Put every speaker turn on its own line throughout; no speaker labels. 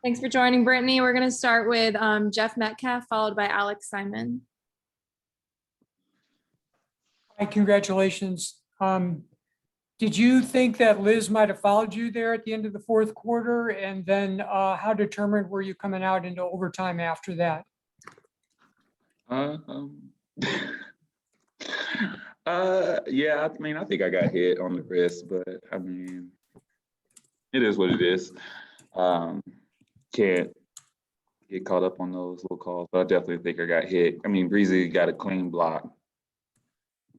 Thanks for joining, Brittany. We're going to start with Jeff Metcalf, followed by Alex Simon.
Hi, congratulations. Did you think that Liz might have followed you there at the end of the fourth quarter? And then how determined were you coming out into overtime after that?
Yeah, I mean, I think I got hit on the wrist, but I mean, it is what it is. Can't get caught up on those little calls, but I definitely think I got hit. I mean, Breezy got a clean block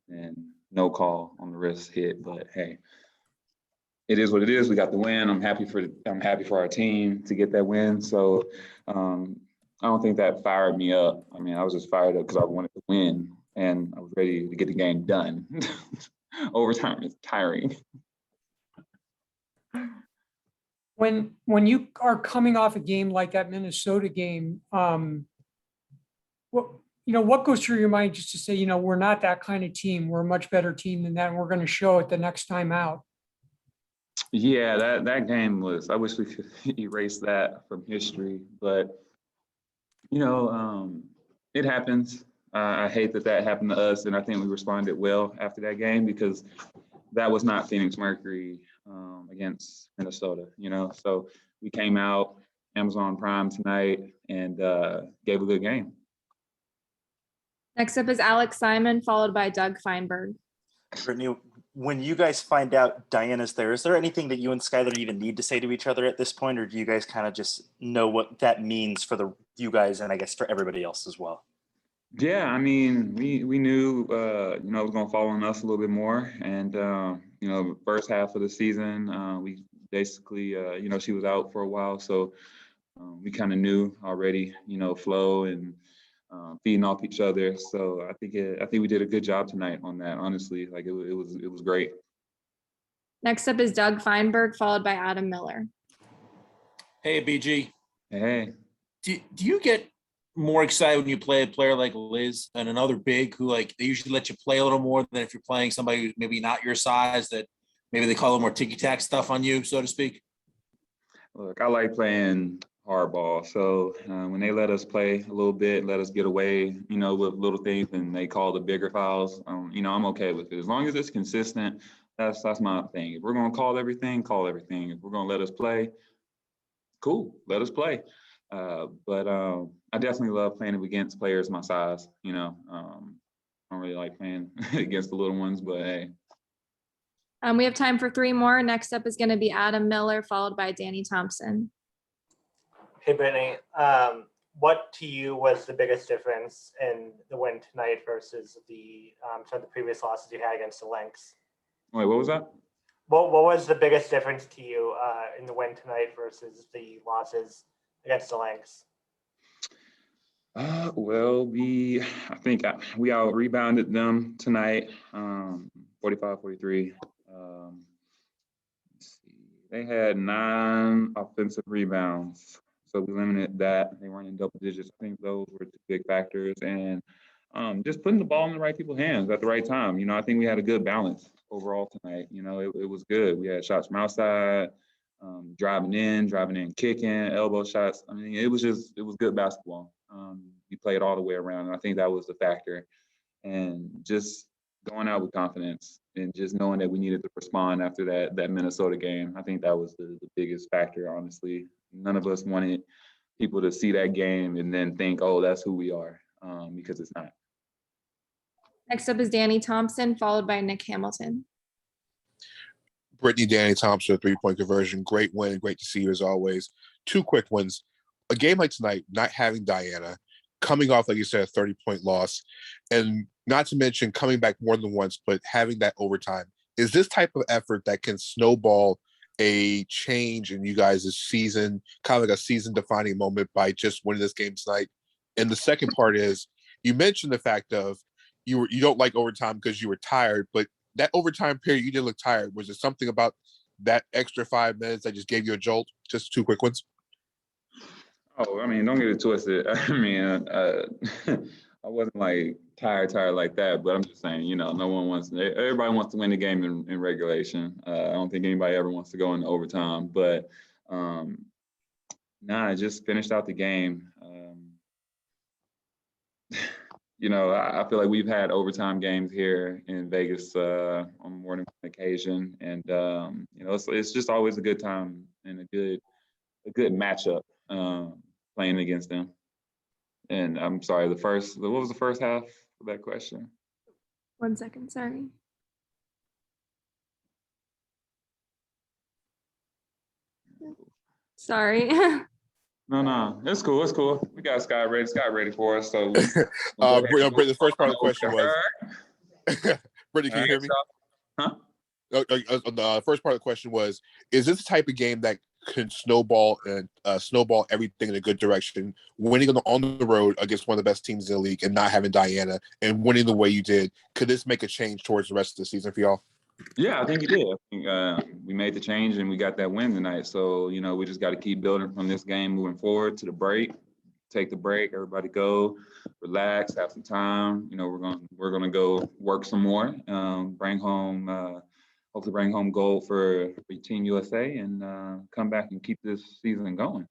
and no call on the wrist hit, but hey, it is what it is. We got the win. I'm happy for our team to get that win. So I don't think that fired me up. I mean, I was just fired up because I wanted to win and I was ready to get the game done. Overtime is tiring.
When you are coming off a game like that Minnesota game, what goes through your mind just to say, we're not that kind of team. We're a much better team than that, and we're going to show it the next time out.
Yeah, that game was, I wish we could erase that from history, but it happens. I hate that happened to us, and I think we responded well after that game because that was not Phoenix Mercury against Minnesota, So we came out Amazon Prime tonight and gave a good game.
Next up is Alex Simon, followed by Doug Feinberg.
Brittney, when you guys find out Diana's there, is there anything that you and Skylar even need to say to each other at this point, or do you guys kind of just know what that means for you guys and I guess for everybody else as well?
Yeah, I mean, we knew, it was going to fall on us a little bit more. And, first half of the season, we basically, she was out for a while. So we kind of knew already, flow and feeding off each other. So I think we did a good job tonight on that, honestly. Like, it was great.
Next up is Doug Feinberg, followed by Adam Miller.
Hey, BG.
Hey.
Do you get more excited when you play a player like Liz and another big who they usually let you play a little more than if you're playing somebody who's maybe not your size, that maybe they call a little more ticky-tack stuff on you, so to speak?
Look, I like playing hardball. So when they let us play a little bit, let us get away, with little things, and they call the bigger fouls, I'm okay with it. As long as it's consistent, that's my thing. If we're going to call everything, call everything. If we're going to let us play, cool, let us play. But I definitely love playing against players my size. I don't really like playing against the little ones, but hey.
We have time for three more. Next up is going to be Adam Miller, followed by Dani Thompson.
Hey, Brittney. What to you was the biggest difference in the win tonight versus the some of the previous losses you had against the Lynx?
Wait, what was that?
What was the biggest difference to you in the win tonight versus the losses against the Lynx?
Well, I think we out rebounded them tonight, 45-43. Let's see. They had 9 offensive rebounds, so we limited that. They weren't in double digits. I think those were 2 big factors, and just putting the ball in the right people's hands at the right time. I think we had a good balance overall tonight. It was good. We had shots from outside, driving in, kicking, elbow shots. I mean, it was good basketball. We played all the way around, and I think that was the factor. And just going out with confidence and just knowing that we needed to respond after that Minnesota game. I think that was the biggest factor, honestly. None of us wanted people to see that game and then think, oh, that's who we are, because it's not.
Next up is Dani Thompson, followed by Nick Hamilton.
Brittney, Dani Thompson, 3-point conversion. Great win. Great to see you as always. 2 quick ones. A game like tonight, not having Diana, coming off, like you said, a 30-point loss, and not to mention coming back more than once, but having that overtime. Is this type of effort that can snowball a change in you guys' season, kind of like a season-defining moment by just winning this game tonight? And the second part is, you mentioned the fact of you don't like overtime because you were tired, but that overtime period, you didn't look tired. Was there something about that extra 5 minutes that just gave you a jolt? Just 2 quick ones.
Oh, I mean, don't get it twisted. I mean, I wasn't like tired like that, but I'm just saying, everybody wants to win the game in regulation. I don't think anybody ever wants to go into overtime, but Nah, I just finished out the game. You know, I feel like we've had overtime games here in Vegas on more than one occasion, and you know, it's just always a good time and a good matchup playing against them. And I'm sorry, what was the first half of that question?
1 second, sorry. Sorry.
No, it's cool. It's cool. We got Scott ready. Scott ready for us. So,
Brittney, the first part of the question was, Brittney, can you hear me?
Huh?
The first part of the question was, is this the type of game that can snowball everything in a good direction, winning on the road against one of the best teams in the league and not having Diana and winning the way you did? Could this make a change towards the rest of the season for y'all?
Yeah, I think he did. I think, we made the change and we got that win tonight. So, you know, we just got to keep building from this game moving forward to the break. Take the break, everybody go, relax, have some time. You know, we're gonna go work some more, hopefully bring home gold for Team USA and come back and keep this season going.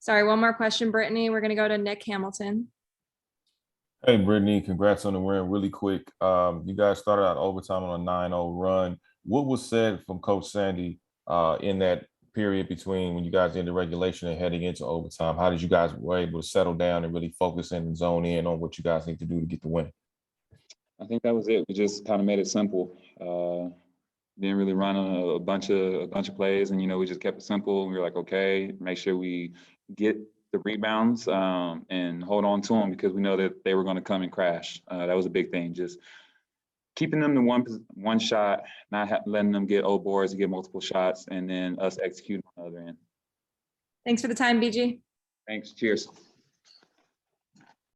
Sorry, one more question, Brittany. We're gonna go to Nick Hamilton.
Hey, Brittney, congrats on the win. Really quick, you guys started out overtime on a 9-0 run. What was said from Coach Sandy in that period between when you guys ended regulation and heading into overtime? How did you guys were able to settle down and really focus in and zone in on what you guys need to do to get the win?
I think that was it. We just kind of made it simple. Didn't really run on a bunch of plays, and you know, we just kept it simple. We were like, okay, make sure we get the rebounds and hold on to them because we know that they were going to come and crash. That was a big thing. Just keeping them to one shot, not letting them get old boards and get multiple shots, and then us executing on the other end.
Thanks for the time, BG.
Thanks. Cheers.